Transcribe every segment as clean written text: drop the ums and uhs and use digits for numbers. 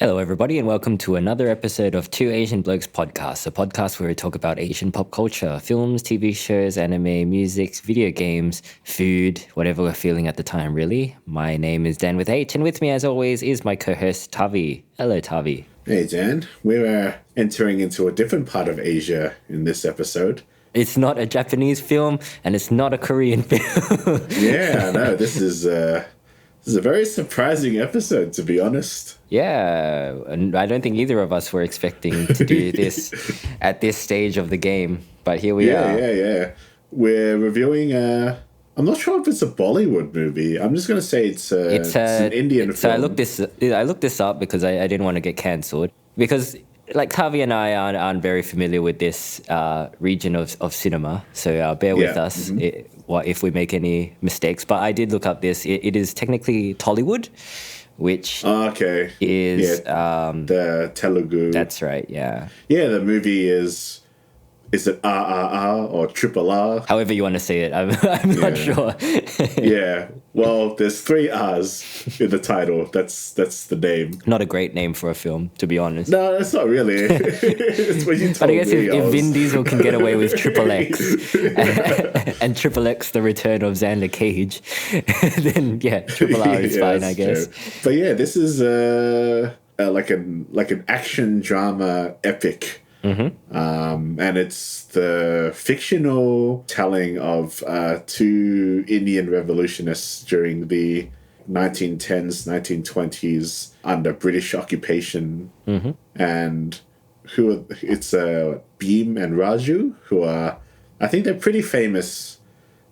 Hello, everybody, and welcome to another episode of Two Asian Blokes Podcast, a podcast where we talk about Asian pop culture, films, TV shows, anime, music, video games, food, whatever we're feeling at the time, really. My name is Dan with H, and with me, as always, is my co-host, Tavi. Hello, Tavi. Hey, Dan. We're entering into a different part of Asia in this episode. It's not a Japanese film, and it's not a Korean film. Yeah, no, this is a very surprising episode, to be honest. Yeah, and I don't think either of us were expecting to do this at this stage of the game, but here we are. Yeah. We're reviewing I'm not sure if it's a Bollywood movie. I'm just going to say it's an Indian film. So I looked this up because I didn't want to get cancelled. Because like Tavi and I aren't very familiar with this region of cinema, so bear with us if we make any mistakes. But I did look up this. It is technically Tollywood, which is the Telugu. That's right. Yeah. Yeah, the movie is it RRR or triple R? However you want to say it, I'm not sure. Yeah, well, there's 3 R's in the title. That's the name. Not a great name for a film, to be honest. No, that's not really. It's what you told but I guess me. If Vin Diesel can get away with Triple X and Triple X the return of Xander Cage, then yeah, Triple R is fine, I guess. True. But yeah, this is like an action drama epic. Mm-hmm. And it's the fictional telling of 2 Indian revolutionists during the 1910s, 1920s under British occupation. Mm-hmm. And it's Bhim and Raju, who are, I think they're pretty famous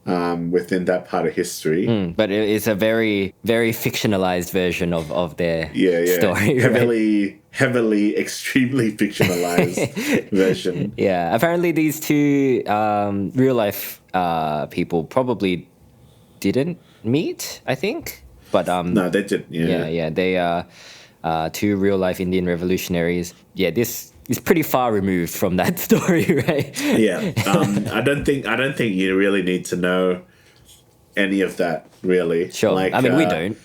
within that part of history. But it's a very, very fictionalized version of their story. Heavily, extremely fictionalized version. Yeah, apparently these 2 real life people probably didn't meet, I think. But no, they did. Yeah, they are 2 real life Indian revolutionaries. Yeah, this is pretty far removed from that story, right? Yeah, I don't think you really need to know any of that, really. Sure, I mean we don't.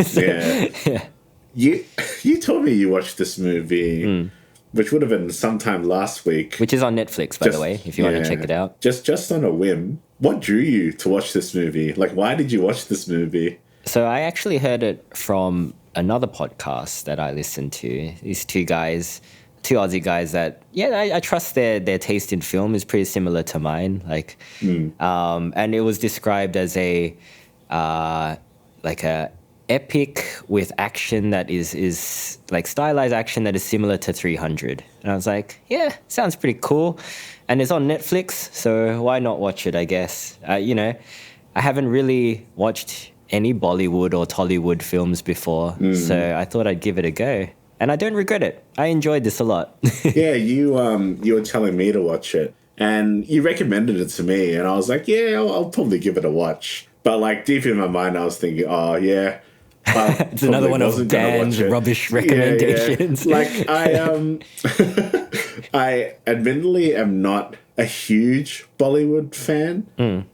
So, yeah. You told me you watched this movie, which would have been sometime last week. Which is on Netflix, by the way, if you want to check it out. Just on a whim. What drew you to watch this movie? Like, why did you watch this movie? So I actually heard it from another podcast that I listened to. These 2 guys, 2 Aussie guys that, I trust their taste in film is pretty similar to mine. Like, and it was described as a epic with action that is like stylized action that is similar to 300. And I was like, yeah, sounds pretty cool. And it's on Netflix, so why not watch it, I guess. I haven't really watched any Bollywood or Tollywood films before, so I thought I'd give it a go. And I don't regret it. I enjoyed this a lot. Yeah, you were telling me to watch it, and you recommended it to me, and I was like, yeah, I'll probably give it a watch. But like deep in my mind, I was thinking, oh yeah, it's another one of Dan's rubbish recommendations. Yeah. Like I admittedly am not a huge Bollywood fan.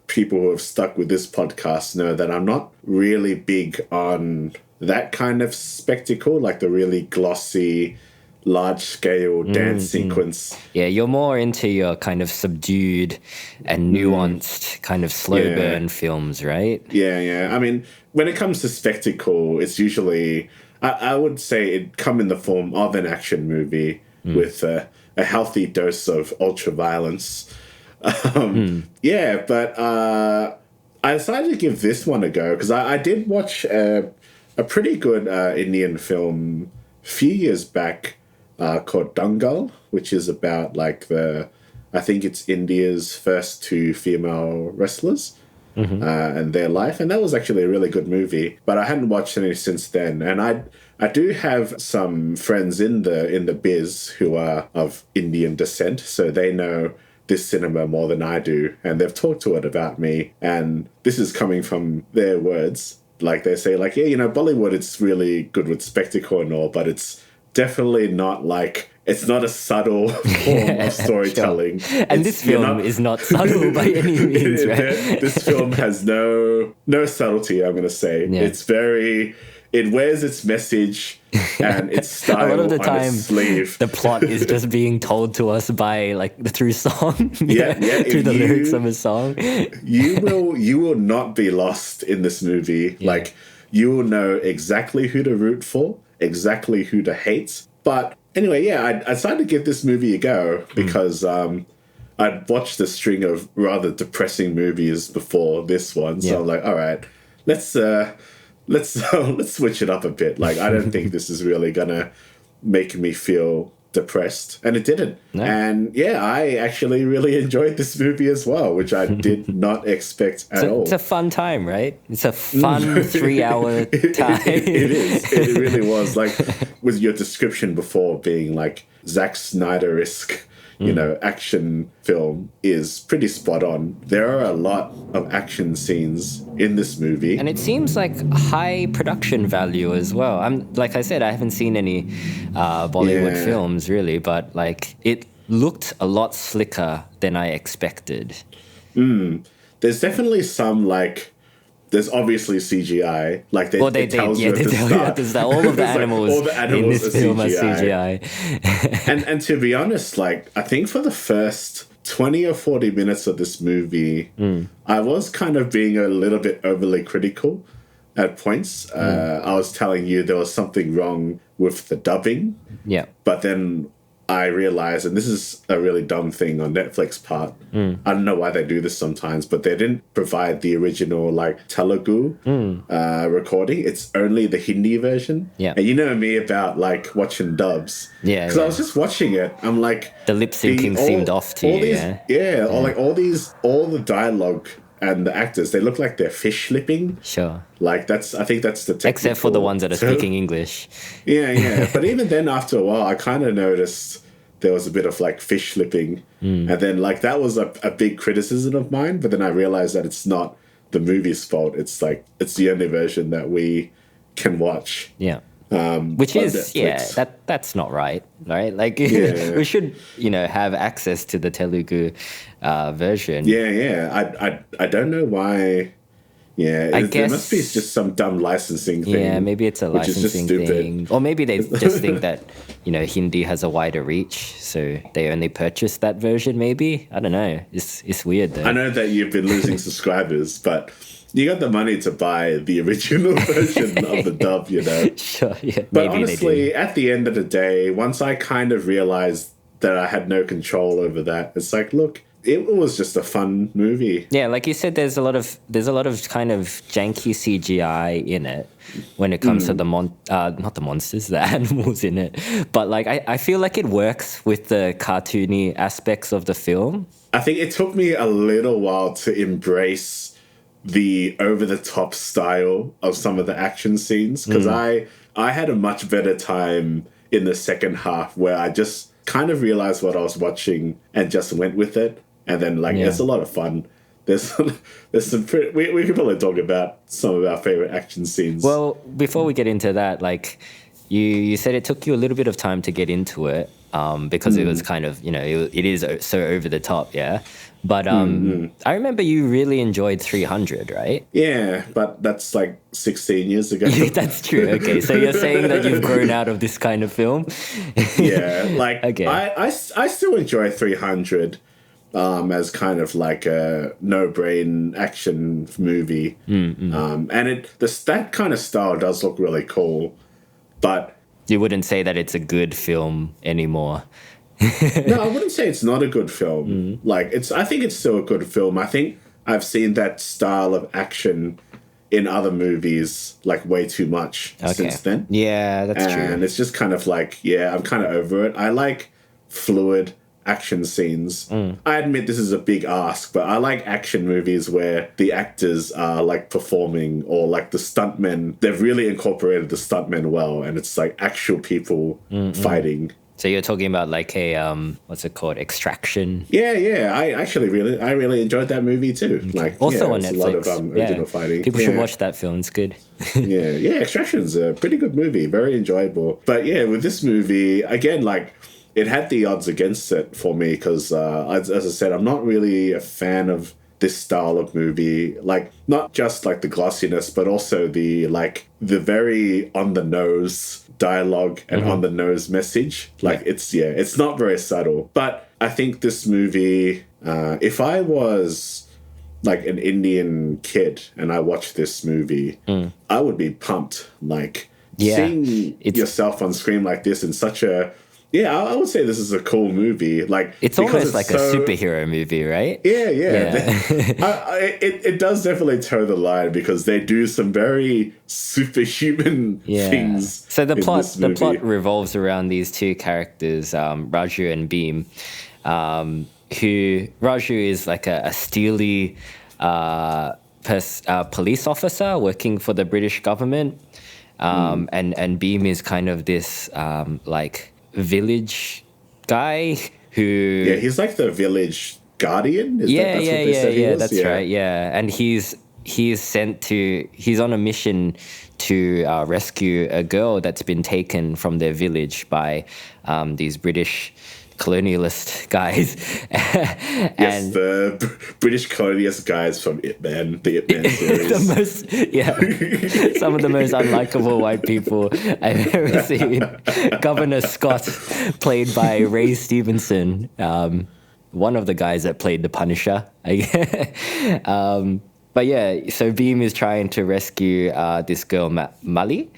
People who have stuck with this podcast know that I'm not really big on that kind of spectacle, like the really glossy, large-scale dance sequence. Yeah, you're more into your kind of subdued and nuanced kind of slow burn films, right? Yeah. I mean, when it comes to spectacle, it's usually, I would say it come in the form of an action movie with a healthy dose of ultra-violence. Yeah, but I decided to give this one a go because I did watch a pretty good Indian film a few years back called Dangal, which is about like I think it's India's first 2 female wrestlers and their life. And that was actually a really good movie, but I hadn't watched any since then. And I do have some friends in the biz who are of Indian descent, so they know this cinema more than I do, and they've talked to it about me. And this is coming from their words. Like they say, like, yeah, Bollywood, it's really good with spectacle and all, but it's definitely not like, it's not a subtle form of storytelling. Sure. And this film is not subtle by any means, right? This film has no subtlety, I'm going to say. Yeah. It's very it wears its message and its style A lot of the on time, its sleeve. the plot is just being told to us by through song, Yeah. through the lyrics of a song. You will not be lost in this movie. Yeah. Like, you will know exactly who to root for, exactly who to hate. But anyway, yeah, I decided to give this movie a go because I'd watched a string of rather depressing movies before this one. So I'm like, all right, let's switch it up a bit. Like, I don't think this is really gonna make me feel depressed, and it didn't. No. And yeah, I actually really enjoyed this movie as well, which I did not expect at all. It's a fun time, right? It's a fun 3-hour time. It is. It really was. Like, with your description before being like Zack Snyder-esque, action film is pretty spot on. There are a lot of action scenes in this movie. And it seems like high production value as well. Like I said, I haven't seen any Bollywood films really, but like it looked a lot slicker than I expected. There's definitely some there's obviously CGI. Like Well, they tells tell you that all of the animals, all the animals in this film are CGI. and to be honest, like, I think for the first 20 or 40 minutes of this movie, I was kind of being a little bit overly critical at points. I was telling you there was something wrong with the dubbing. Yeah. But then I realized, and this is a really dumb thing on Netflix part, I don't know why they do this sometimes, but they didn't provide the original Telugu recording. It's only the Hindi version. Yeah. And you know me about watching dubs. Yeah. Because I was just watching it. I'm like, the lip syncing seemed off to you. All the dialogue and the actors, they look like they're fish slipping. Sure. I think that's the technical. Except for the ones that are speaking English. Yeah. But even then, after a while, I kind of noticed there was a bit of fish slipping. And then that was a big criticism of mine. But then I realized that it's not the movie's fault. It's the only version that we can watch. Yeah. Which is Netflix. that's not right? We should have access to the Telugu version. I don't know why. I guess there must be just some dumb licensing thing. Yeah, maybe it's a licensing thing, or maybe they just think that Hindi has a wider reach, so they only purchase that version. Maybe, I don't know. It's weird though. I know that you've been losing subscribers, but you got the money to buy the original version of the dub, Sure, yeah. But maybe honestly, at the end of the day, once I kind of realized that I had no control over that, it's like, look, it was just a fun movie. Yeah, like you said, there's a lot of kind of janky CGI in it when it comes to the not the monsters, the animals in it. But I feel like it works with the cartoony aspects of the film. I think it took me a little while to embrace the over-the-top style of some of the action scenes, because I had a much better time in the second half where I just kind of realized what I was watching and just went with it. And then it's a lot of fun. There's some we could probably talk about some of our favorite action scenes. Well, before we get into that, you said it took you a little bit of time to get into it because it was kind of it is so over the top, yeah. But I remember you really enjoyed 300, right? Yeah, but that's 16 years ago. That's true. Okay, so you're saying that you've grown out of this kind of film? Yeah, okay. I still enjoy 300 as kind of a no-brain action movie. And that kind of style does look really cool, but you wouldn't say that it's a good film anymore. No, I wouldn't say it's not a good film. I think it's still a good film. I think I've seen that style of action in other movies way too much since then. Yeah, that's true. And it's just kind of I'm kind of over it. I like fluid action scenes. I admit this is a big ask, but I like action movies where the actors are performing, or the stuntmen. They've really incorporated the stuntmen well, and it's actual people fighting. So you're talking about a what's it called, Extraction? Yeah. I really enjoyed that movie too. Also on Netflix. A lot of original fighting. People should watch that film. It's good. yeah. Extraction's a pretty good movie. Very enjoyable. But yeah, with this movie again, it had the odds against it for me because, as I said, I'm not really a fan of this style of movie, like not just like the glossiness, but also the very on the nose dialogue and on the nose message. Like it's not very subtle. But I think this movie, if I was like an Indian kid and I watched this movie, I would be pumped. Like seeing yourself on screen like this in such a I would say this is a cool movie. Like it's almost like a superhero movie, right? Yeah. It does definitely toe the line because they do some very superhuman things. So the plot revolves around these two characters, Raju and Beam. Who Raju is like a steely police officer working for the British government, and Beam is kind of this like village guy who he's like the village guardian. That's right. And he's on a mission to rescue a girl that's been taken from their village by these British colonialist guys. And the British colonialist guys from Ip Man, the Ip Man series. Some of the most unlikable white people I've ever seen. Governor Scott, played by Ray Stevenson, one of the guys that played the Punisher. But so Beam is trying to rescue this girl Mali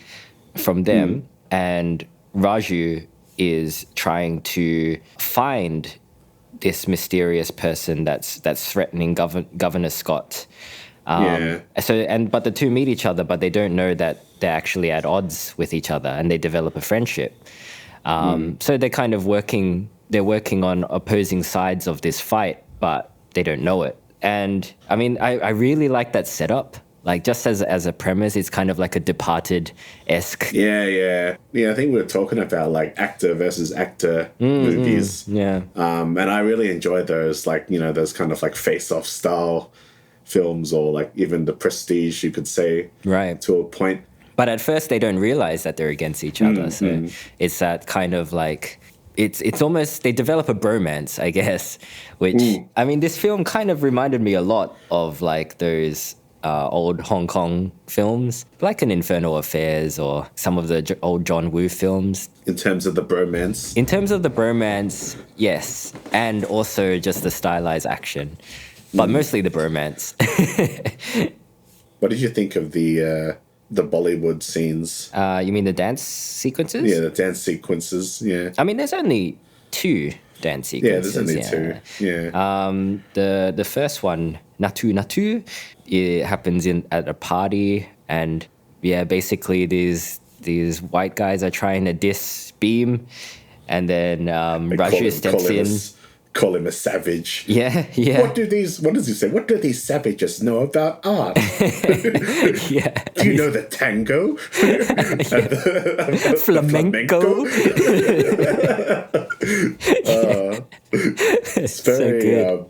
from them, and Raju is trying to find this mysterious person that's threatening Governor Scott. But the two meet each other, but they don't know that they're actually at odds with each other, and they develop a friendship. So they're kind of working on opposing sides of this fight, but they don't know it. And I mean, I really like that setup. Like, just as a premise, it's kind of like a Departed-esque. Yeah. I think we were talking about, like, actor versus actor movies. And I really enjoy those, like, you know, those kind of, like, face-off style films, or, like, even The Prestige, you could say, right, to a point. But at first, they don't realize that they're against each other. So it's that kind of, like... It's almost, they develop a bromance, I guess, which, I mean, this film kind of reminded me a lot of, like, those... old Hong Kong films, like an Infernal Affairs or some of the old John Woo films. In terms of the bromance? In terms of the bromance, yes. And also just the stylized action. But mostly the bromance. What did you think of the Bollywood scenes? You mean the dance sequences? Yeah, the dance sequences, yeah. I mean, there's only 2 dance sequences. Yeah, there's only 2, yeah. The first one, Natu Natu, it happens at a party, and basically these white guys are trying to diss Beam, and then Raju steps in. Call him a savage. Yeah. What does he say? What do these savages know about art? Do you know the tango? Flamenco. It's very... so good.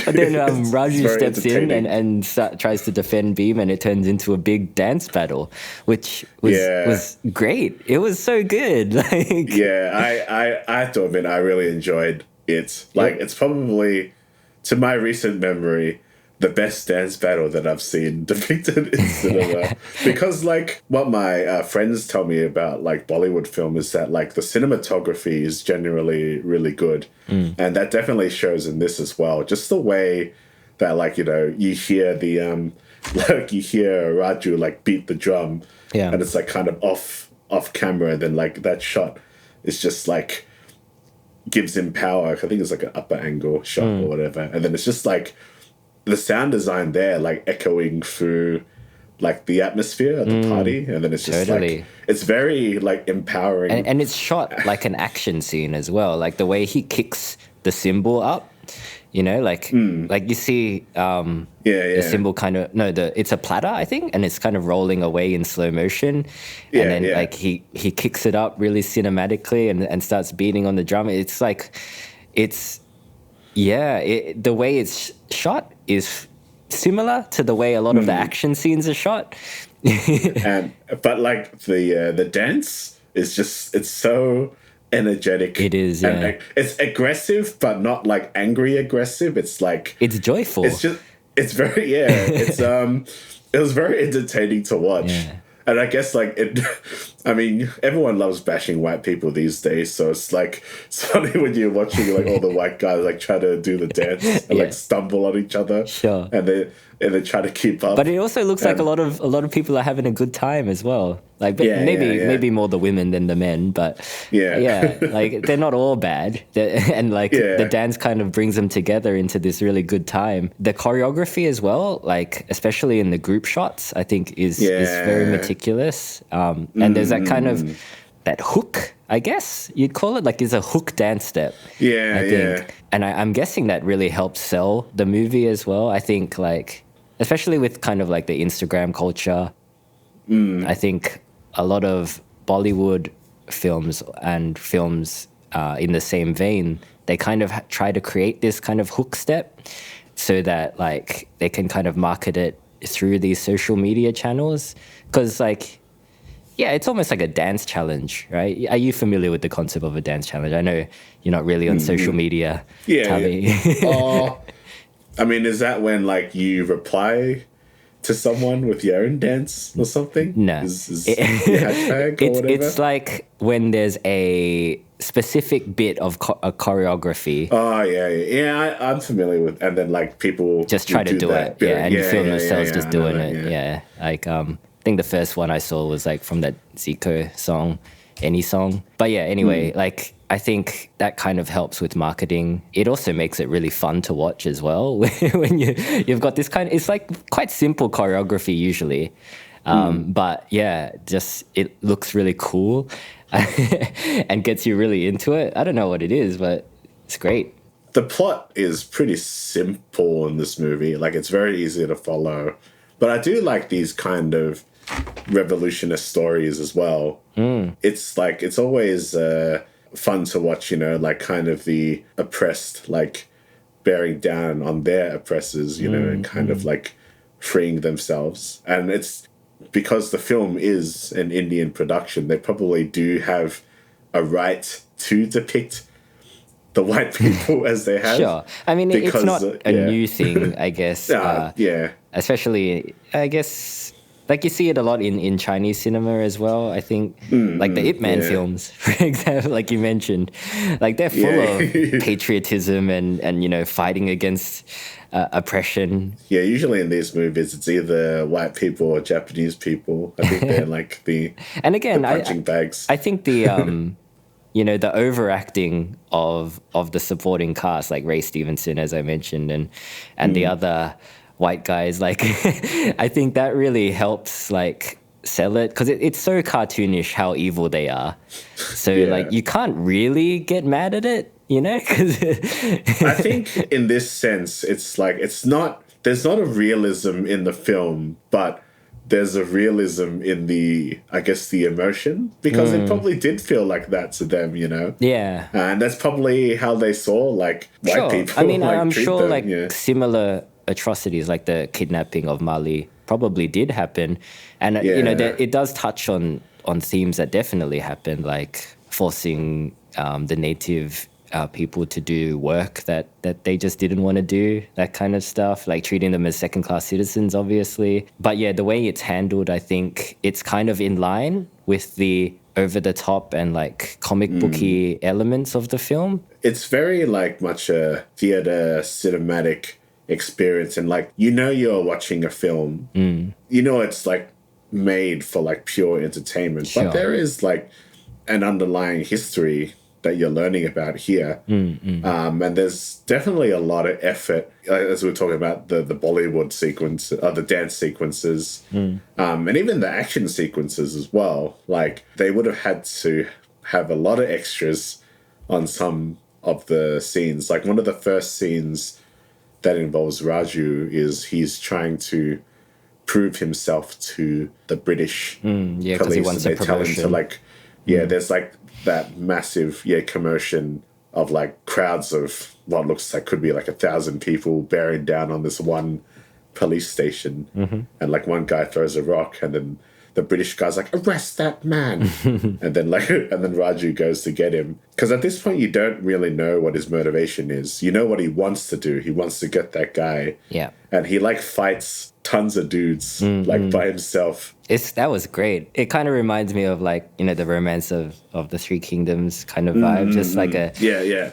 And then Raju steps in and tries to defend Beam, and it turns into a big dance battle, which was great. It was so good. I thought, man, I really enjoyed it. Like, it's probably, to my recent memory, the best dance battle that I've seen depicted in cinema. Because, like, what my friends tell me about, like, Bollywood film is that, like, the cinematography is generally really good. And that definitely shows in this as well. Just the way that, like, you know, you hear the, like, you hear Raju, like, beat the drum. Yeah. And it's, like, kind of off camera. And then, like, that shot is just, like, gives him power. I think it's, like, an upper angle shot or whatever. And then it's just, like... the sound design there, like, echoing through, like, the atmosphere at the party, and then it's just like, it's very, like, empowering, and it's shot like an action scene as well. Like the way he kicks the cymbal up, you know, like you see the cymbal kind of it's a platter, I think, and it's kind of rolling away in slow motion, and then like he kicks it up really cinematically and starts beating on the drum. It's like the way it's shot is similar to the way a lot of the action scenes are shot. But like the dance is just, it's so energetic. It is, and it's aggressive, but not like angry aggressive. It's like, it's joyful. It's very, it was very entertaining to watch. Yeah. And I guess like I mean, everyone loves bashing white people these days. So it's like, it's funny when you're watching like all the white guys like try to do the dance and like stumble on each other. Sure. And they try to keep up. But it also looks like a lot of people are having a good time as well. Like maybe more the women than the men, but like they're not all bad. And like the dance kind of brings them together into this really good time. The choreography as well, like especially in the group shots, I think is very meticulous. And there's that kind of that hook, I guess you'd call it, like it's a hook dance step. Yeah, I think. And I'm guessing that really helped sell the movie as well. I think like, especially with kind of like the Instagram culture, I think a lot of Bollywood films and films in the same vein, they kind of try to create this kind of hook step so that like they can kind of market it through these social media channels. Because like, yeah, it's almost like a dance challenge, right? Are you familiar with the concept of a dance challenge? I know you're not really on social media. I mean, is that when like you reply to someone with your own dance or something? No. Is your hashtag or whatever? It's like when there's a specific bit of a choreography. Oh, yeah. I'm familiar with, and then like people just try to do it. bit. And film themselves just doing it. Yeah. Like, I think the first one I saw was like from that Zico song, Any Song. But yeah, anyway, like I think that kind of helps with marketing. It also makes it really fun to watch as well. When you've got this kind of, it's like quite simple choreography usually. But yeah, just it looks really cool and gets you really into it. I don't know what it is, but it's great. The plot is pretty simple in this movie. Like it's very easy to follow. But I do like these kind of revolutionist stories as well. It's like, it's always fun to watch, you know, like kind of the oppressed, like bearing down on their oppressors, you know, and kind of like freeing themselves. And it's because the film is an Indian production, they probably do have a right to depict the white people as they have. Sure. I mean, it's not a new thing, I guess. Especially, I guess, like you see it a lot in Chinese cinema as well, I think. Like the Ip Man films, for example, like you mentioned. Like they're full of patriotism and, you know, fighting against oppression. Yeah, usually in these movies, it's either white people or Japanese people. I think they're like the punching bags. I think the... you know, the overacting of the supporting cast, like Ray Stevenson, as I mentioned, and the other white guys, like, I think that really helps, like, sell it, because it's so cartoonish how evil they are. So, like, you can't really get mad at it, you know? I think in this sense, it's like, there's not a realism in the film, but there's a realism in the, I guess, the emotion, because it probably did feel like that to them, you know? Yeah. And that's probably how they saw, like, white people. I mean, like, I'm sure, them, like, similar atrocities, like the kidnapping of Mali, probably did happen. And, you know, it does touch on themes that definitely happened, like forcing the native people to do work that they just didn't want to do, that kind of stuff, like treating them as second-class citizens, obviously. But yeah, the way it's handled, I think it's kind of in line with the over-the-top and like comic booky elements of the film. It's very like much a theater cinematic experience, and like, you know, you're watching a film, you know, it's like made for like pure entertainment, but there is like an underlying history that you're learning about here. And there's definitely a lot of effort, as we were talking about the Bollywood sequence, the dance sequences, and even the action sequences as well. Like, they would have had to have a lot of extras on some of the scenes. Like, one of the first scenes that involves Raju is he's trying to prove himself to the British police. 'Cause he wants a and they tell him promotion. to, like, there's like that massive commotion of like crowds of what looks like could be like 1,000 people bearing down on this one police station, and like one guy throws a rock, and then the British guy's like, arrest that man. and then Raju goes to get him, because at this point you don't really know what his motivation is. You know what he wants to do. He wants to get that guy and he like fights tons of dudes like by himself. That was great. It kind of reminds me of like, the romance of the Three Kingdoms kind of vibe. Just like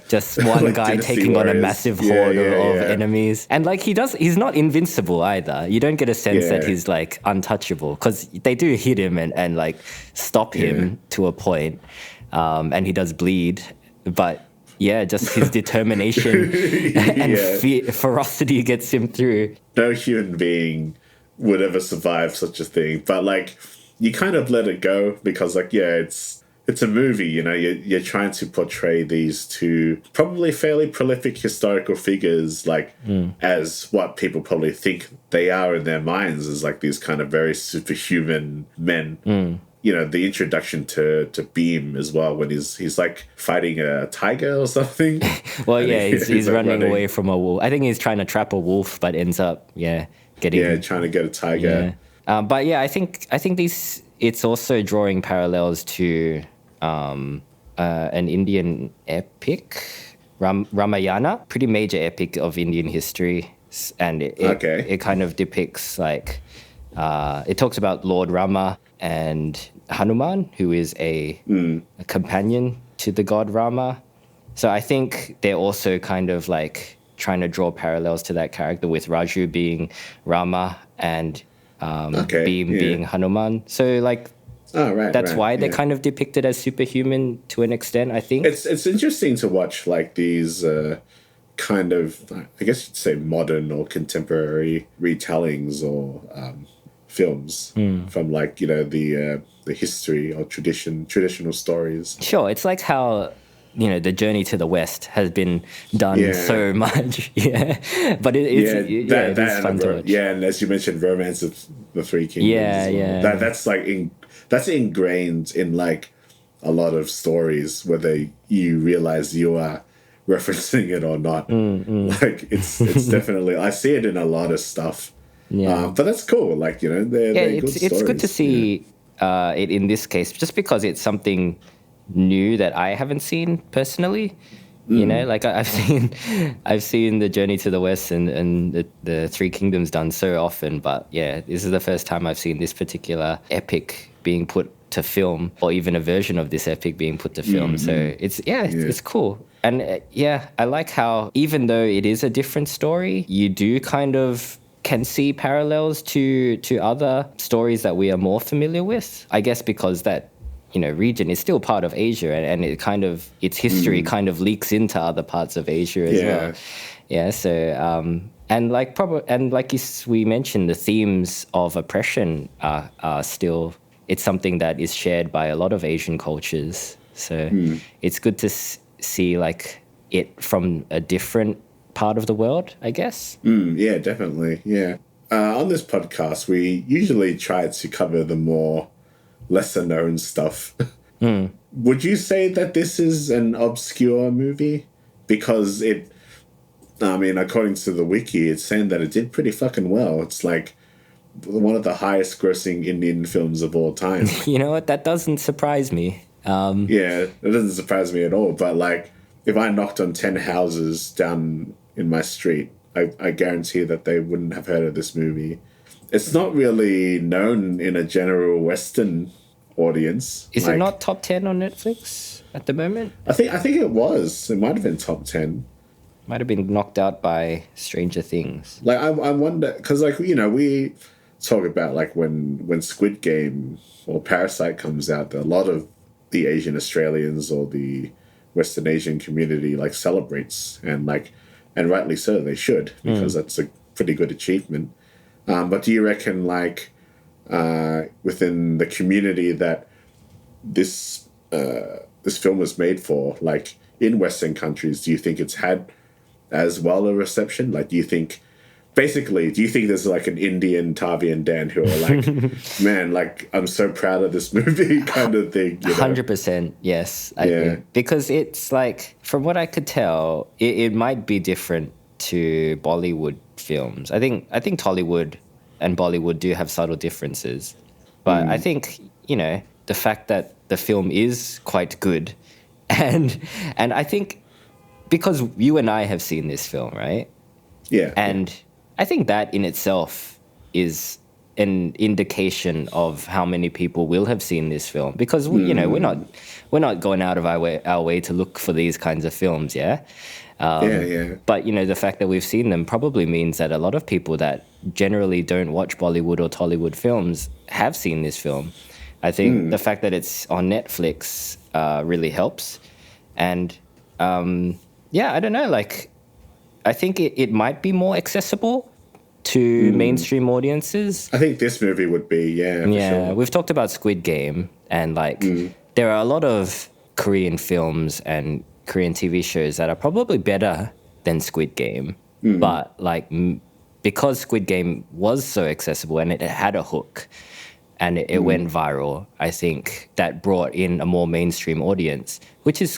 just one Like guy Dynasty taking on a Warriors. massive horde of enemies. And like he's not invincible either. You don't get a sense that he's like untouchable, because they do hit him and like stop him to a point. And he does bleed, but just his determination and ferocity gets him through. No human being would ever survive such a thing, but like you kind of let it go because like it's a movie, you're trying to portray these two probably fairly prolific historical figures like as what people probably think they are in their minds, as like these kind of very superhuman men. The introduction to Beam as well, when he's like fighting a tiger or something. Well, he's running away from a wolf. I think he's trying to trap a wolf, but ends up getting trying to get a tiger. But I think it's also drawing parallels to an Indian epic, Ramayana, pretty major epic of Indian history, and it kind of depicts like it talks about Lord Rama and Hanuman, who is a companion to the god Rama. So I think they're also kind of like trying to draw parallels to that character, with Raju being Rama and Beam being Hanuman. So like that's why they're kind of depicted as superhuman to an extent, I think. It's interesting to watch like these kind of, I guess you'd say, modern or contemporary retellings or films from like the history or traditional stories. Sure, it's like how the Journey to the West has been done so much, but it is fun to watch. And as you mentioned, Romance of the Three Kingdoms. That's ingrained in like a lot of stories, whether you realize you are referencing it or not. Like it's definitely, I see it in a lot of stuff. But that's cool. Like they're good stories. It's good to see it in this case, just because it's something new that I haven't seen personally. Like I've seen the Journey to the West and the Three Kingdoms done so often, but this is the first time I've seen this particular epic being put to film, or even a version of this epic being put to film. So it's cool. And I like how, even though it is a different story, you do kind of can see parallels to other stories that we are more familiar with, I guess, because that region is still part of Asia, and it kind of, its history kind of leaks into other parts of Asia as well. So and like we mentioned, the themes of oppression are still, it's something that is shared by a lot of Asian cultures. So it's good to see like it from a different part of the world, I guess. Yeah, definitely. Yeah. On this podcast, we usually try to cover the more lesser known stuff. Would you say that this is an obscure movie? Because according to the wiki, it's saying that it did pretty fucking well. It's like one of the highest grossing Indian films of all time. You know what? That doesn't surprise me. It doesn't surprise me at all. But like, if I knocked on 10 houses down in my street, I guarantee that they wouldn't have heard of this movie. It's not really known in a general Western audience. Is it not top 10 on Netflix at the moment? I think it was. It might have been top 10. Might have been knocked out by Stranger Things. Like I wonder, because like we talk about like when Squid Game or Parasite comes out, a lot of the Asian Australians or the Western Asian community like celebrates, and rightly so, they should, because that's a pretty good achievement. But do you reckon like within the community that this film was made for, like in Western countries, do you think it's had as well a reception? Like, do you think there's like an Indian Tavi and Dan who are like, man, like I'm so proud of this movie kind of thing? 100%, yes. I think. Because it's like, from what I could tell, it might be different to Bollywood films. I think Tollywood and Bollywood do have subtle differences. But I think, the fact that the film is quite good, and I think because you and I have seen this film, right? Yeah. And I think that in itself is an indication of how many people will have seen this film, because we're not going out of our way to look for these kinds of films, yeah. Yeah. But the fact that we've seen them probably means that a lot of people that generally don't watch Bollywood or Tollywood films have seen this film. I think the fact that it's on Netflix really helps, and I don't know, like I think it might be more accessible to mainstream audiences. I think this movie would be, for sure. We've talked about Squid Game, and like there are a lot of Korean films and Korean TV shows that are probably better than Squid Game, but like because Squid Game was so accessible and it had a hook and it went viral, I think that brought in a more mainstream audience, which is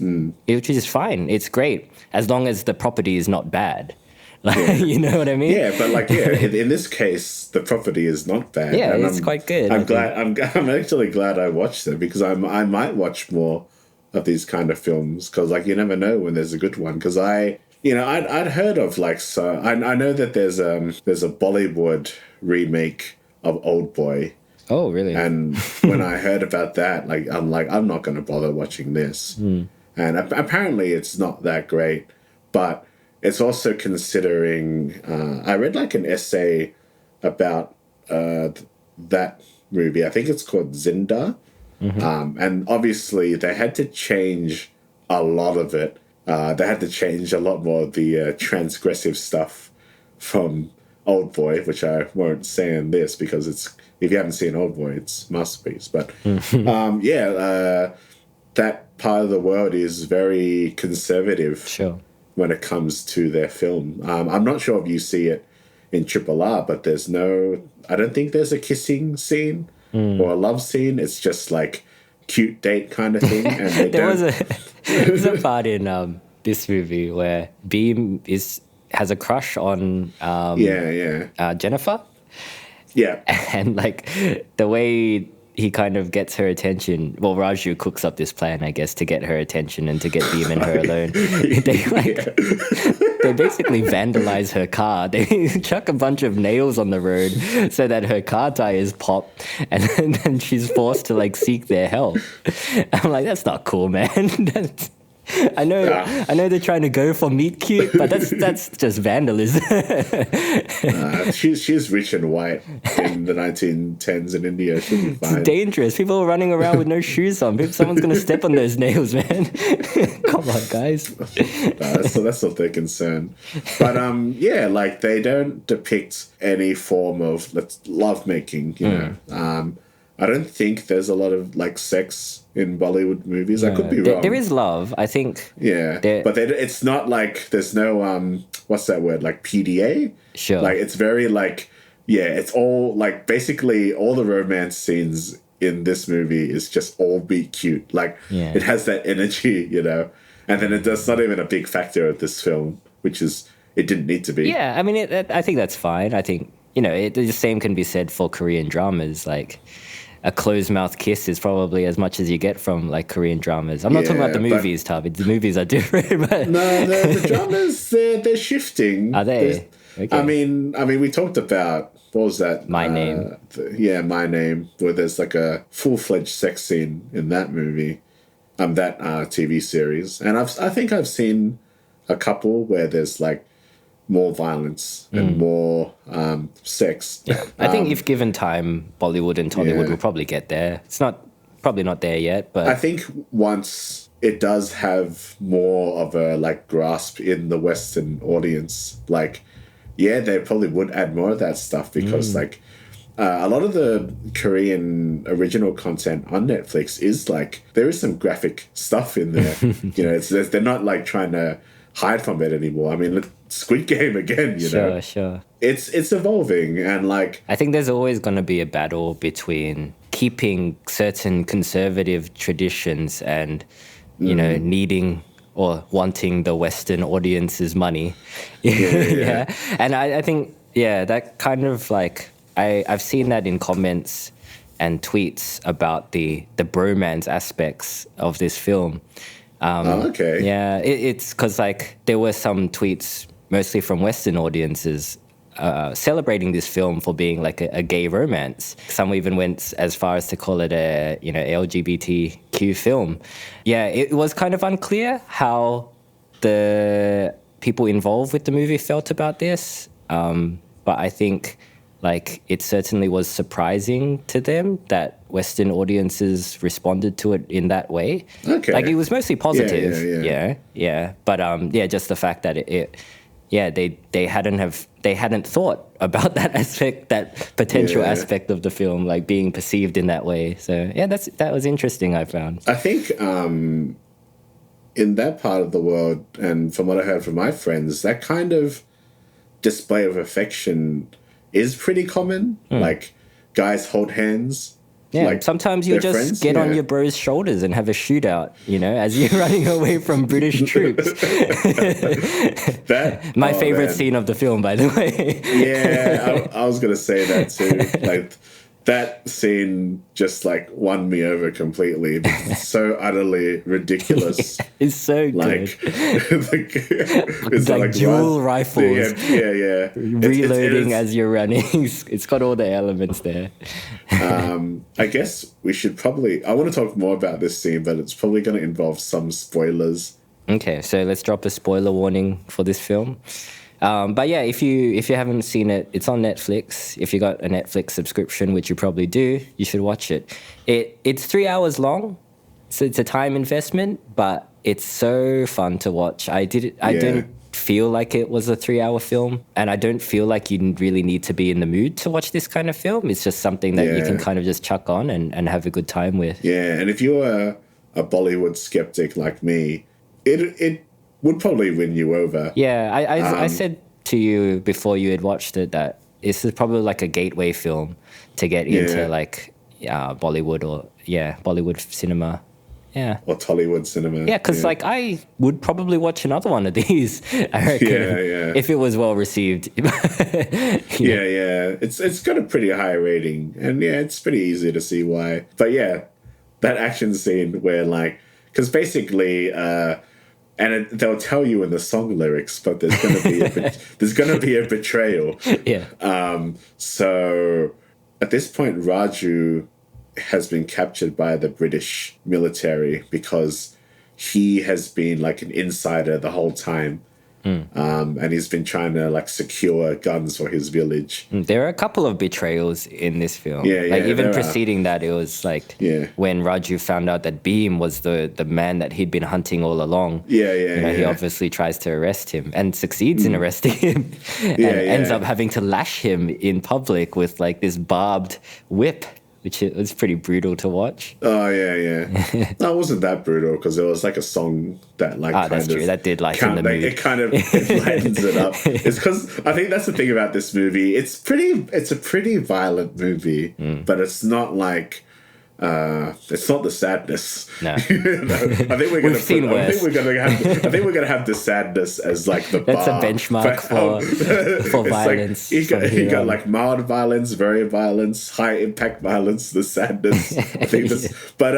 fine. It's great as long as the property is not bad. Like, you know what I mean? Yeah, but like, in this case, the property is not bad. Yeah, and it's quite good. I'm actually glad I watched it, because I might watch more of these kind of films, because like you never know when there's a good one. Because I'd heard of like, so I know that there's a Bollywood remake of Old Boy. Oh, really? And when I heard about that, like I'm not going to bother watching this. And apparently it's not that great, but it's also considering, I read like an essay about that movie. I think it's called Zinda. And obviously they had to change a lot of it. They had to change a lot more of the transgressive stuff from Old Boy, which I won't say in this because if you haven't seen Old Boy, it's a masterpiece. But that part of the world is very conservative. Sure. When it comes to their film. I'm not sure if you see it in RRR, but I don't think there's a kissing scene or a love scene. It's just like cute date kind of thing. And there was a part in this movie where Beam has a crush on Jennifer. Yeah. And like the way he kind of gets her attention. Well, Raju cooks up this plan, I guess, to get her attention and to get Beam and her alone. They basically vandalize her car. They chuck a bunch of nails on the road so that her car tires pop, and then she's forced to like seek their help. I'm like, that's not cool, man. I know they're trying to go for meet cute, but that's just vandalism. She's rich and white in the 1910s in India. She'll be fine. It's dangerous. People are running around with no shoes on. Someone's going to step on those nails, man. Come on, guys. So that's not their concern. But like they don't depict any form of lovemaking. You know, I don't think there's a lot of like sex in Bollywood movies. I could be wrong. There is love, I think. Yeah, but it's not like there's no what's that word, like PDA? Sure. Like it's very like it's all like basically all the romance scenes in this movie is just all be cute. Like it has that energy, you know. And then that's not even a big factor of this film, which is it didn't need to be. Yeah, I mean, I think that's fine. I think the same can be said for Korean dramas, like. A closed mouth kiss is probably as much as you get from like Korean dramas. I'm not talking about the movies, Tavi. The movies are different. But no, the dramas they're shifting. Are they? Okay. I mean, we talked about what was that? My Name. My Name. Where there's like a full-fledged sex scene in that movie, that TV series, and I think I've seen a couple where there's like more violence and more sex. Yeah. I think if given time, Bollywood and Tollywood will probably get there. It's probably not there yet, but I think once it does have more of a like grasp in the Western audience, like they probably would add more of that stuff because like a lot of the Korean original content on Netflix is like there is some graphic stuff in there. They're not like trying to hide from it anymore. I mean, Squid Game again, you know. Sure. It's evolving, and like I think there's always going to be a battle between keeping certain conservative traditions and needing or wanting the Western audience's money. Yeah. And I think that kind of like I've seen that in comments and tweets about the bromance aspects of this film. Okay. Yeah, it's because like there were some tweets mostly from Western audiences celebrating this film for being like a gay romance. Some even went as far as to call it a LGBTQ film. Yeah, it was kind of unclear how the people involved with the movie felt about this, but I think like it certainly was surprising to them that Western audiences responded to it in that way. Okay, like it was mostly positive. Yeah. But just the fact that they hadn't thought about that aspect, that potential aspect of the film, like being perceived in that way. So yeah, that was interesting, I found. I think in that part of the world, and from what I heard from my friends, that kind of display of affection is pretty common. Like guys hold hands. Yeah, like sometimes you just friends. get on your bro's shoulders and have a shootout, as you're running away from British troops. My favorite scene of the film, by the way. Yeah, I was going to say that too. Like, that scene just like won me over completely. It's so utterly ridiculous. It's so like, good. It's like dual rifles. Yeah. Reloading as you're running. It's got all the elements there. I guess we should probably... I want to talk more about this scene, but it's probably going to involve some spoilers. Okay, so let's drop a spoiler warning for this film. But yeah, if you haven't seen it, it's on Netflix. If you got a Netflix subscription, which you probably do, you should watch it. It's 3 hours long, so it's a time investment, but it's so fun to watch. I didn't feel like it was a 3 hour film, and I don't feel like you really need to be in the mood to watch this kind of film. It's just something that you can kind of just chuck on and have a good time with. Yeah, and if you're a Bollywood skeptic like me, it would probably win you over. Yeah, I said to you before you had watched it that this is probably like a gateway film to get into like Bollywood or Bollywood cinema. Yeah. Or Tollywood cinema. Yeah, because like I would probably watch another one of these, I reckon, if it was well received. Yeah. It's got a pretty high rating, and it's pretty easy to see why. But yeah, that action scene where like, because basically, and they'll tell you in the song lyrics, but there's gonna be a betrayal. Yeah. So at this point, Raju has been captured by the British military because he has been like an insider the whole time. And he's been trying to like secure guns for his village. There are a couple of betrayals in this film. Like even preceding that, it was like when Raju found out that Beam was the man that he'd been hunting all along. He obviously tries to arrest him and succeeds in arresting him, and ends up having to lash him in public with like this barbed whip, which was pretty brutal to watch. Oh, yeah. No, it wasn't that brutal because it was like a song that like that's true. That did lighten the mood. It kind of lightens it up. It's because I think that's the thing about this movie. It's a pretty violent movie, but it's not like... it's not the sadness. No. I think we're gonna I think we're gonna have the sadness as like the That's bar a benchmark for violence. Like, you got like mild violence, very violence, high impact violence, the sadness. I think this, but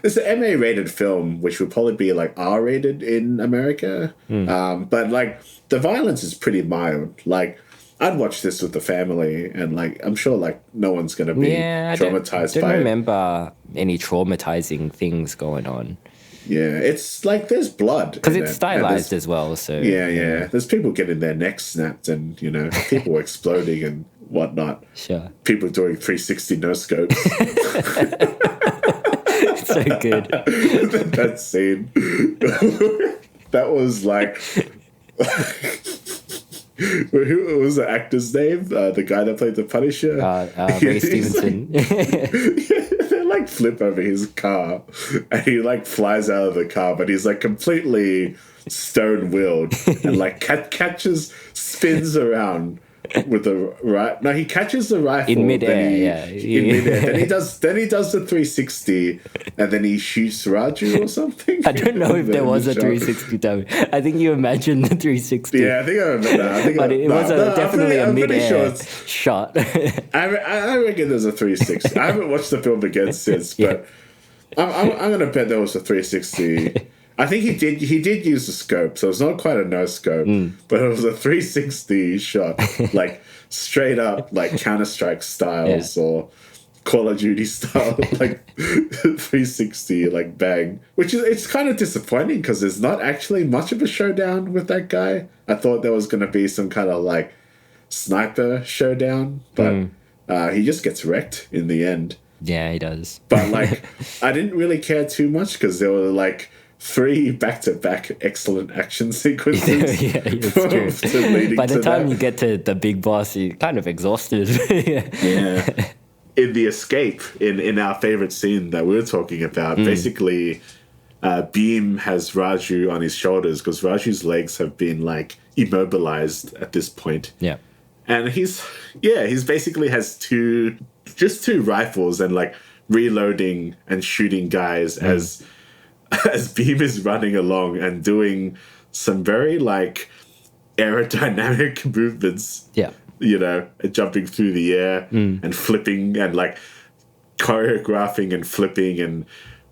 it's an MA rated film, which would probably be like R rated in America. But like the violence is pretty mild. Like, I'd watch this with the family, and like I'm sure like no one's gonna be traumatized by it. I don't remember any traumatizing things going on. Yeah, it's like there's blood because it's stylized as well. So yeah, there's people getting their necks snapped, and people exploding and whatnot. Sure, people doing 360 no scopes. It's so good. That scene. That was like. Who was the actor's name? The guy that played the Punisher? Ray Stevenson. They like flip over his car and he like flies out of the car, but he's like completely stone-willed and like spins around with the right. No, he catches the rifle in midair. In midair. Then he does the 360, and then he shoots Raju or something. I don't know if there was a 360 time. I think you imagined the 360. Yeah, I think I remember that. But it was definitely a midair shot. I reckon there's a 360. I haven't watched the film again since, but I'm gonna bet there was a 360. I think he did use the scope, so it's not quite a no scope, but it was a 360 shot, like straight up like Counter-Strike styles or Call of Duty style, like 360, like bang. Which is, it's kind of disappointing because there's not actually much of a showdown with that guy. I thought there was going to be some kind of like sniper showdown, but he just gets wrecked in the end. Yeah, he does. But like, I didn't really care too much because there were like 3 back-to-back excellent action sequences. Yeah, it's true. By the time you get to the big boss, you're kind of exhausted. Yeah. In the escape, in our favorite scene that we were talking about, basically, Beam has Raju on his shoulders because Raju's legs have been like immobilized at this point. Yeah. And he's basically has two rifles and like reloading and shooting guys as Beam is running along and doing some very like aerodynamic movements. Yeah. You know, jumping through the air and flipping and like choreographing and flipping and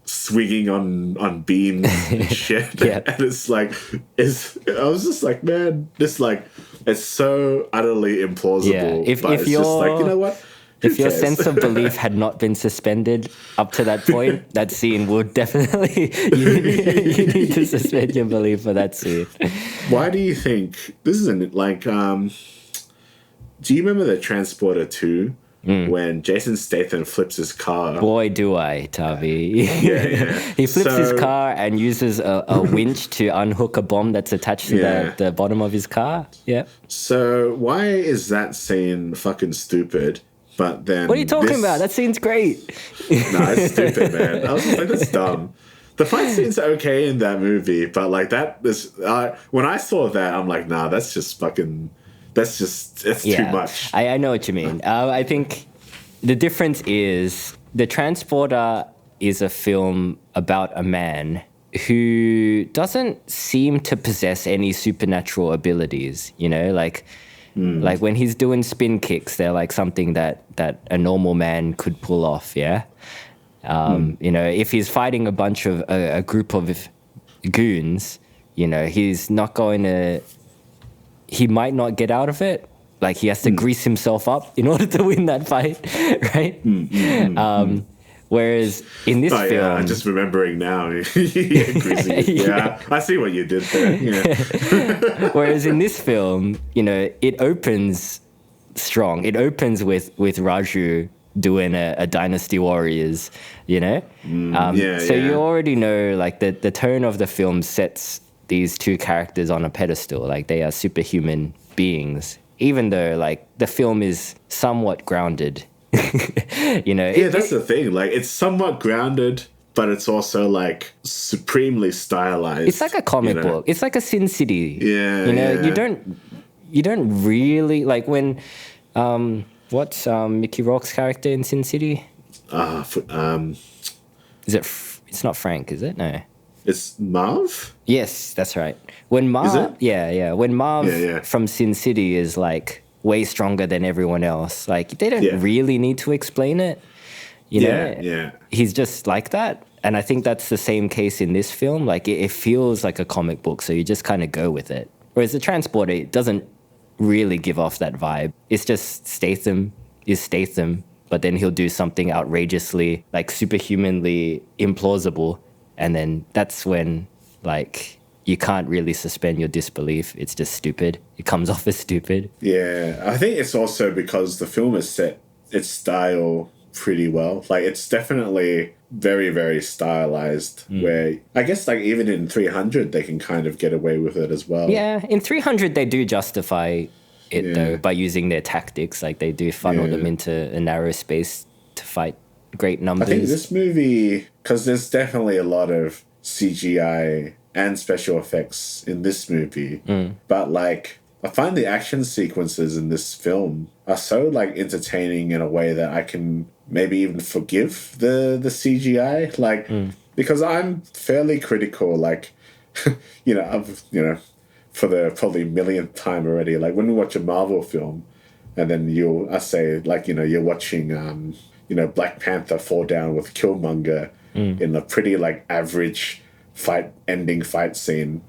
swinging on beams and shit. Yeah. And it's like, I was just like, man, this like, it's so utterly implausible. Yeah. But it's just like, you know what? Who If your cares? sense of belief had not been suspended up to that point, that scene would definitely, you need to suspend your belief for that scene. Why do you think, this isn't like, do you remember the Transporter 2 when Jason Statham flips his car? Boy, do I, Tavi. Yeah. He flips his car and uses a winch to unhook a bomb that's attached to the bottom of his car. Yeah. So why is that scene fucking stupid? But then What are you talking about? That scene's great. No, it's stupid, man. I was just like, that's dumb. The fight scenes are okay in that movie, but like that is when I saw that, I'm like, nah, that's just fucking. It's too much. I know what you mean. I think the difference is The Transporter is a film about a man who doesn't seem to possess any supernatural abilities, you know, like when he's doing spin kicks, they're like something that a normal man could pull off, yeah? You know, if he's fighting a group of goons, you know, he's not going to... He might not get out of it. Like, he has to grease himself up in order to win that fight, right? Whereas in this film... I'm just remembering now. Yeah, I see what you did there. Yeah. Whereas in this film, you know, it opens strong. It opens with Raju doing a Dynasty Warriors, you know? So you already know, like, the tone of the film sets these two characters on a pedestal. Like, they are superhuman beings, even though, like, the film is somewhat grounded. You know? Yeah, that's the thing. Like, it's somewhat grounded, but it's also, like, supremely stylized. It's like a comic book. It's like a Sin City. Yeah, you know, yeah. you don't really... Like, when... what's Mickey Rourke's character in Sin City? Is it... It's not Frank, is it? No. It's Marv? Yes, that's right. When Marv, Is it? Yeah. When Marv from Sin City is like way stronger than everyone else, like they don't really need to explain it. You know? Yeah. He's just like that. And I think that's the same case in this film. Like it feels like a comic book, so you just kind of go with it. Whereas The Transporter, it doesn't really give off that vibe. It's just Statham is Statham, but then he'll do something outrageously, like superhumanly implausible. And then that's when, like, you can't really suspend your disbelief. It's just stupid. It comes off as stupid. Yeah, I think it's also because the film has set its style pretty well. Like, it's definitely very, very stylized, where I guess, like, even in 300, they can kind of get away with it as well. Yeah, in 300, they do justify it, though, by using their tactics. Like, they do funnel them into a narrow space to fight great numbers. I think this movie, because there's definitely a lot of CGI and special effects in this movie, but like I find the action sequences in this film are so like entertaining in a way that I can maybe even forgive the CGI, like because I'm fairly critical, like for the probably millionth time already, like when we watch a Marvel film and then you're watching Black Panther fall down with Killmonger in a pretty like average ending fight scene,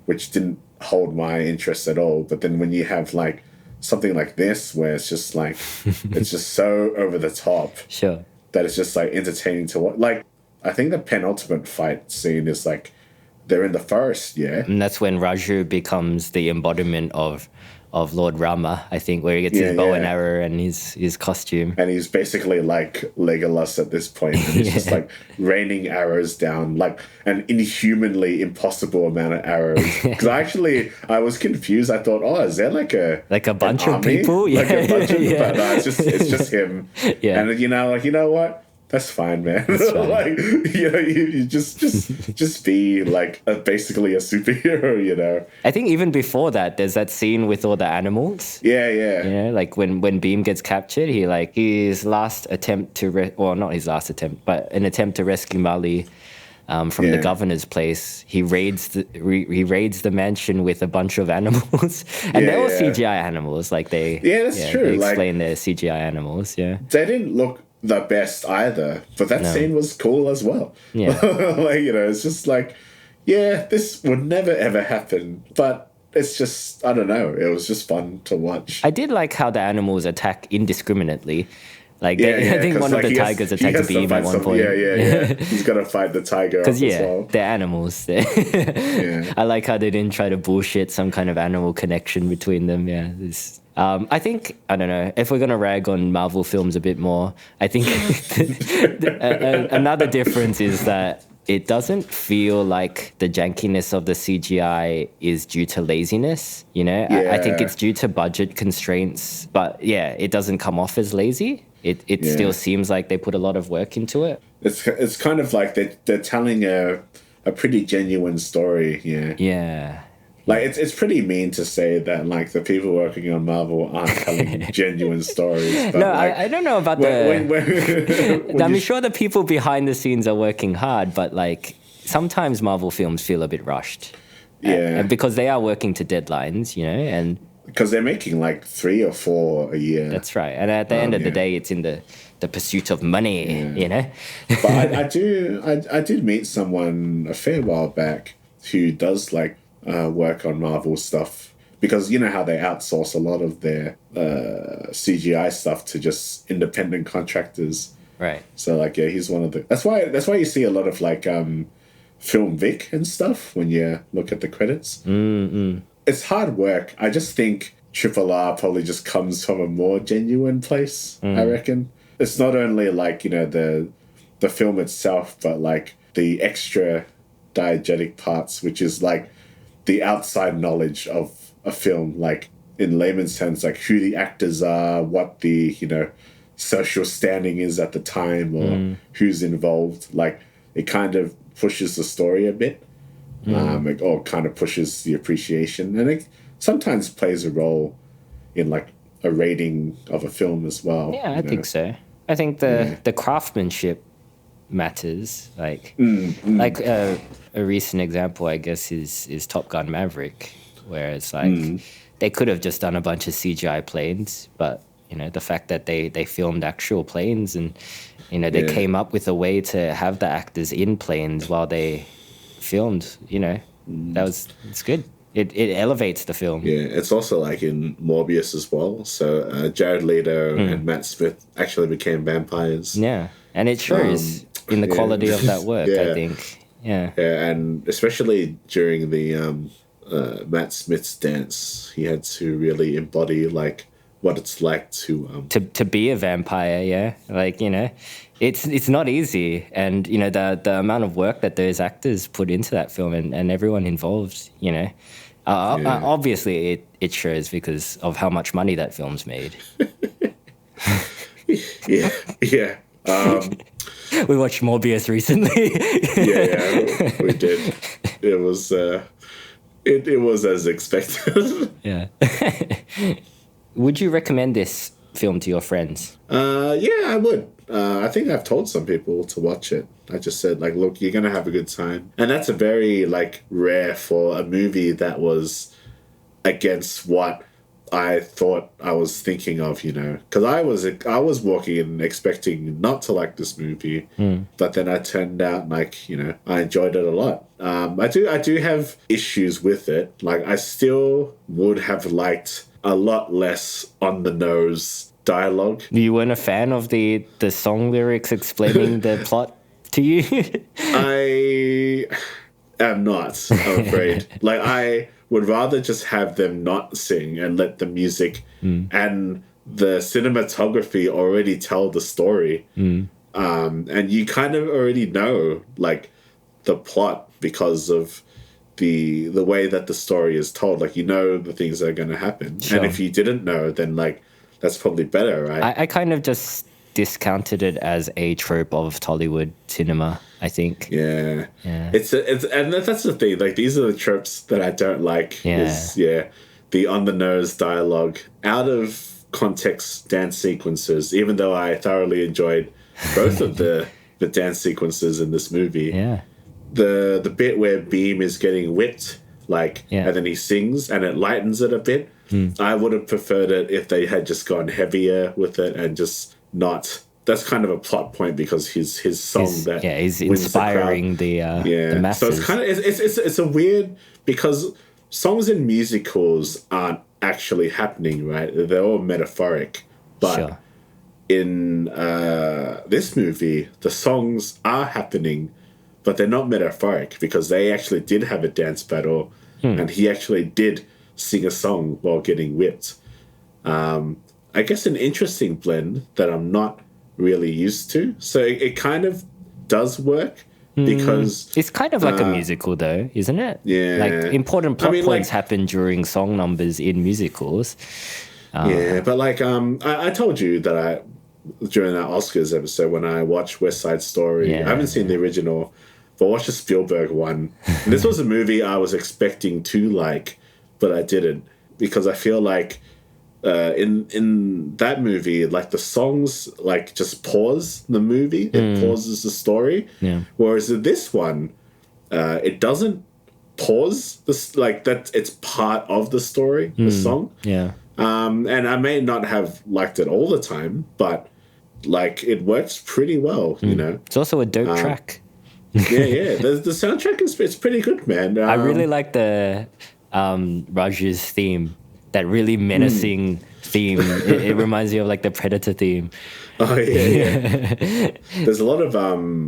which didn't hold my interest at all. But then when you have like something like this, where it's just like it's just so over the top, Sure. that it's just like entertaining to watch. Like I think the penultimate fight scene is like they're in the forest, yeah, And that's when Raju becomes the embodiment of Lord Rama, I think, where he gets his bow and arrow and his costume. and he's basically like Legolas at this point, and he's just like raining arrows down, like an inhumanly impossible amount of arrows. Because I was confused. I thought, oh, is there like a bunch an of army? people? Like a bunch of Yeah. but no, it's just him. Yeah. And you know what? That's fine, man. Like, you just be like basically a superhero, you know. I think even before that, there's that scene with all the animals. Yeah. You know, like when Beam gets captured, his last attempt to not his last attempt, but an attempt to rescue Mali from the governor's place. He raids the mansion with a bunch of animals, and they're all CGI animals. Like they that's true. They explain they're CGI animals. Yeah, they didn't look the best either, but that scene was cool as well. Yeah. Like, you know, it's just like, yeah, this would never ever happen, but it's just, I don't know, it was just fun to watch. I did like how the animals attack indiscriminately. Like I think one of the tigers attacked Beam at one point. Yeah. He's got to fight the tiger off as well. They're animals. I like how they didn't try to bullshit some kind of animal connection between them. Yeah, I think, I don't know, if we're going to rag on Marvel films a bit more, I think another difference is that it doesn't feel like the jankiness of the CGI is due to laziness, you know? I think it's due to budget constraints, but yeah, it doesn't come off as lazy. It still seems like they put a lot of work into it. It's kind of like they're telling a pretty genuine story, yeah. Yeah. Like, it's pretty mean to say that, like, the people working on Marvel aren't telling genuine stories. But no, like, I don't know about I'm sure the people behind the scenes are working hard, but, like, sometimes Marvel films feel a bit rushed. Yeah. And because they are working to deadlines, you know, and... Because they're making, like, 3 or 4 a year. That's right. And at the end of the day, it's in the pursuit of money, you know? But I did meet someone a fair while back who does, like, work on Marvel stuff, because you know how they outsource a lot of their CGI stuff to just independent contractors, right? So like, yeah, he's one of the. That's why you see a lot of like Film Vic and stuff when you look at the credits. It's hard work. I just think RRR probably just comes from a more genuine place. I reckon it's not only like, you know, the film itself, but like the extra diegetic parts, which is like the outside knowledge of a film, like in layman's terms, like who the actors are, what the, you know, social standing is at the time, or who's involved. Like, it kind of pushes the story a bit, or kind of pushes the appreciation, and it sometimes plays a role in like a rating of a film as well. Yeah, I think so. I think the craftsmanship matters. Like, a recent example, I guess, is Top Gun Maverick, where it's like they could have just done a bunch of CGI planes, but you know, the fact that they filmed actual planes, and you know, they came up with a way to have the actors in planes while they filmed. You know, it's good. It elevates the film. Yeah, it's also like in Morbius as well. So Jared Leto and Matt Smith actually became vampires. Yeah, and it shows in the quality of that work, I think. Yeah, and especially during the Matt Smith's dance, he had to really embody like what it's like to be a vampire. Yeah, like, you know, it's not easy, and you know, the amount of work that those actors put into that film, and everyone involved. You know, obviously it shows because of how much money that film's made. yeah. We watched Morbius recently. yeah, we did. It was it was as expected. Yeah. Would you recommend this film to your friends? Yeah, I would. I think I've told some people to watch it. I just said, like, look, you're gonna have a good time, and that's a very like rare for a movie that was against what I thought I was thinking of, because I was walking in expecting not to like this movie, but then I turned out like, I enjoyed it a lot. I do have issues with it. Like, I still would have liked a lot less on the nose dialogue. You weren't a fan of the song lyrics explaining the plot to you? I am not, I'm afraid. Like, I would rather just have them not sing and let the music and the cinematography already tell the story. And you kind of already know, like, the plot because of the way that the story is told. Like, the things that are going to happen. Sure. And if you didn't know, then, like, that's probably better, right? I kind of just discounted it as a trope of Tollywood cinema, I think. Yeah. It's and that's the thing. Like, these are the tropes that I don't like. Is the on the nose dialogue, out of context dance sequences. Even though I thoroughly enjoyed both of the dance sequences in this movie. Yeah. The bit where Beam is getting whipped, and then he sings and it lightens it a bit. I would have preferred it if they had just gone heavier with it and just not. That's kind of a plot point because his song he's inspiring the masses. So it's kind of it's a weird, because songs in musicals aren't actually happening, right? They're all metaphoric, but in this movie, the songs are happening, but they're not metaphoric because they actually did have a dance battle, and he actually did sing a song while getting whipped. I guess an interesting blend that I'm not really used to. So it kind of does work because it's kind of like a musical, though, isn't it? Yeah. Like, important plot points happen during song numbers in musicals. But like I told you that during our Oscars episode when I watched West Side Story, I haven't seen the original, but watched the Spielberg one. And this was a movie I was expecting to like, but I didn't, because I feel like in that movie, like, the songs like just pause the movie. It pauses the story. Whereas in this one, it doesn't pause this, like, that it's part of the story, the song. And I may not have liked it all the time, but like, it works pretty well, It's also a dope track. The soundtrack it's pretty good, man. I really like the Raj's theme. That really menacing theme. It reminds me of, like, the Predator theme. Oh, yeah. There's a lot of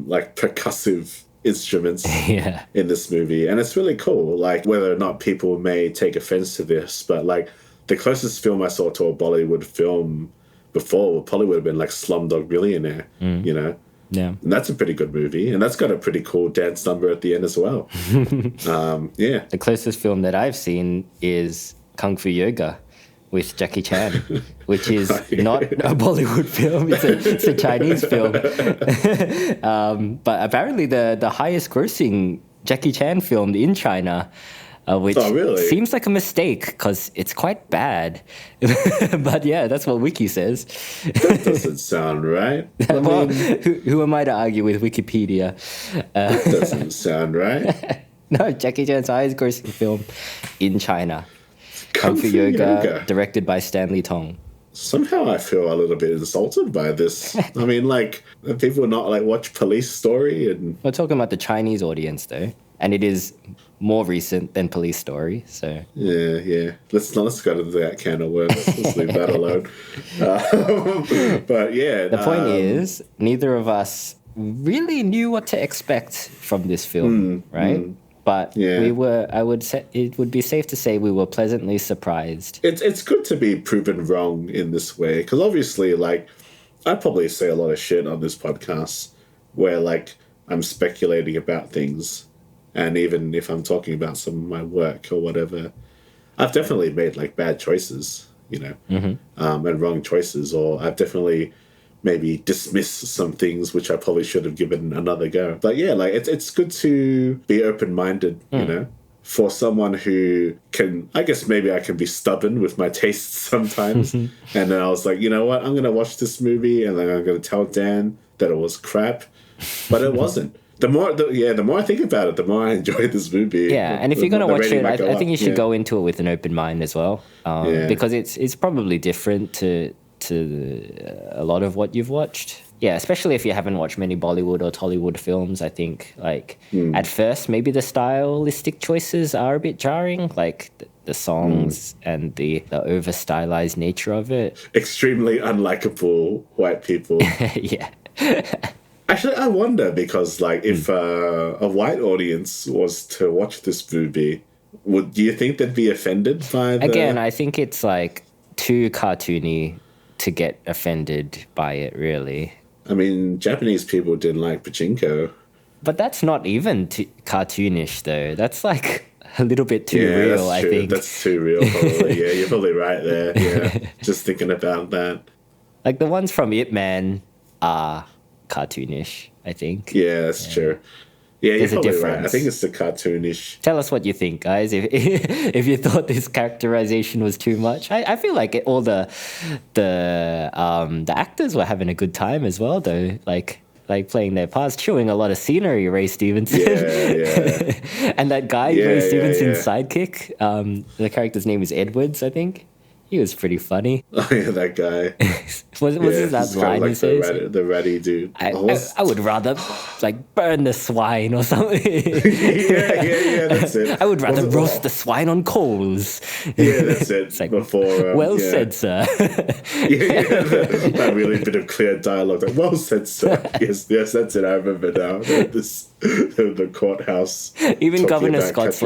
like percussive instruments in this movie, and it's really cool. Like, whether or not people may take offense to this, but like, the closest film I saw to a Bollywood film before probably would have been like Slumdog Millionaire, Yeah. And that's a pretty good movie, and that's got a pretty cool dance number at the end as well. The closest film that I've seen is Kung Fu Yoga with Jackie Chan, which is not a Bollywood film. It's a Chinese film. But apparently the highest grossing Jackie Chan film in China, which seems like a mistake because it's quite bad. But yeah, that's what Wiki says. That doesn't sound right. Well, who am I to argue with Wikipedia? That doesn't sound right. No, Jackie Chan's highest grossing film in China. Kung Fu Yoga, directed by Stanley Tong. Somehow I feel a little bit insulted by this. I mean, like, people not like watch Police Story and... We're talking about the Chinese audience, though. And it is more recent than Police Story, so... Yeah. Let's go into that can of worms. Let's leave that alone. But yeah... The point is, neither of us really knew what to expect from this film, right? But I would say it would be safe to say we were pleasantly surprised. It's good to be proven wrong in this way, because obviously, like, I probably say a lot of shit on this podcast where, like, I'm speculating about things, and even if I'm talking about some of my work or whatever, I've definitely made, like, bad choices, and wrong choices, or I've definitely maybe dismiss some things which I probably should have given another go. But yeah, like, it's good to be open-minded, for someone who can, I guess maybe I can be stubborn with my tastes sometimes. And then I was like, you know what, I'm going to watch this movie and then I'm going to tell Dan that it was crap. But it wasn't. The more I think about it, the more I enjoy this movie. Yeah, and if you're gonna watch it, I think you should go into it with an open mind as well, because it's probably different to a lot of what you've watched. Yeah, especially if you haven't watched many Bollywood or Tollywood films. I think at first maybe the stylistic choices are a bit jarring, like the songs and the over stylized nature of it. Extremely unlikable white people. Yeah. Actually, I wonder because if a white audience was to watch this movie, do you think they'd be offended by the... Again, I think it's too cartoony to get offended by it, really. I mean, Japanese people didn't like pachinko. But that's not even cartoonish, though. That's a little bit too real, I think. That's too real, probably. Yeah, you're probably right there. Yeah, just thinking about that. The ones from Ip Man are cartoonish, I think. Yeah, that's true. Yeah, There's you're a probably difference. right. I think it's the cartoonish. Tell us what you think, guys. If you thought this characterization was too much, I feel like all the actors were having a good time as well, though. Like playing their parts, chewing a lot of scenery. Ray Stevenson, yeah. And that guy, Ray Stevenson's sidekick. The character's name is Edwards, I think. He was pretty funny. Oh yeah, that guy. was his that line he says? The ratty dude. I would rather burn the swine or something. yeah, that's it. I would rather roast the swine on coals. Yeah, that's it. It's before, said, sir. That really bit of clear dialogue. Well said, sir. Yes, that's it. I remember now. The courthouse. Even Governor Scott's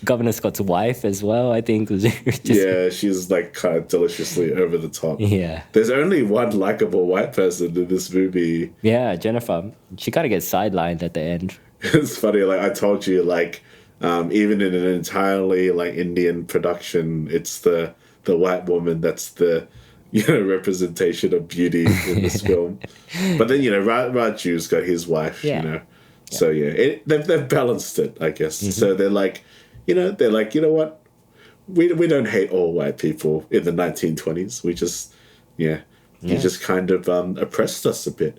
Governor Scott's wife as well, I think, was just she's kind of deliciously over the top. Yeah. There's only one likable white person in this movie. Yeah, Jennifer. She kind of gets sidelined at the end. It's funny, I told you, even in an entirely Indian production, it's the white woman that's the representation of beauty in this film. But then Raju's got his wife. So they've balanced it, I guess. Mm-hmm. So they're you know what, we don't hate all white people in the 1920s. We just you just kind of oppressed us a bit.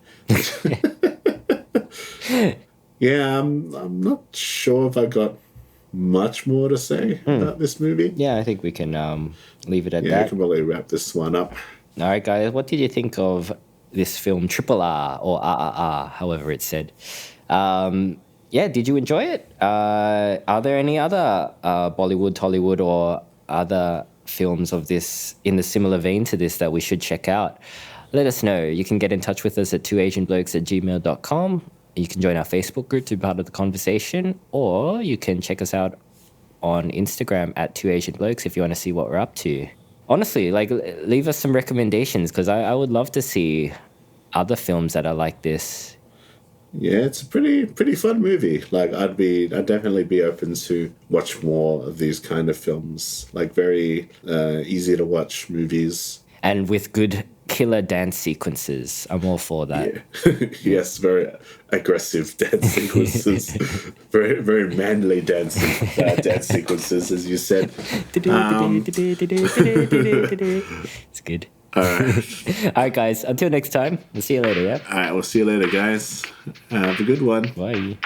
Yeah, I'm not sure if I got much more to say about this movie. Yeah, I think we can leave it at that. Yeah, we can probably wrap this one up. All right, guys, what did you think of this film, RRR, or RRR, however it's said? Did you enjoy it? Are there any other Bollywood, Tollywood, or other films of this in the similar vein to this that we should check out? Let us know. You can get in touch with us at twoasianblokes@gmail.com. You can join our Facebook group to be part of the conversation, or you can check us out on Instagram at twoasianblokes if you want to see what we're up to. Honestly, leave us some recommendations, because I would love to see other films that are like this. Yeah, it's a pretty fun movie. I'd definitely be open to watch more of these kind of films. Very easy to watch movies. And with good killer dance sequences. I'm all for that. Yeah. Yes, very aggressive dance sequences. Very, very manly dance sequences, as you said. It's good. All right. All right, guys. Until next time. We'll see you later, yeah? All right, we'll see you later, guys. Have a good one. Bye.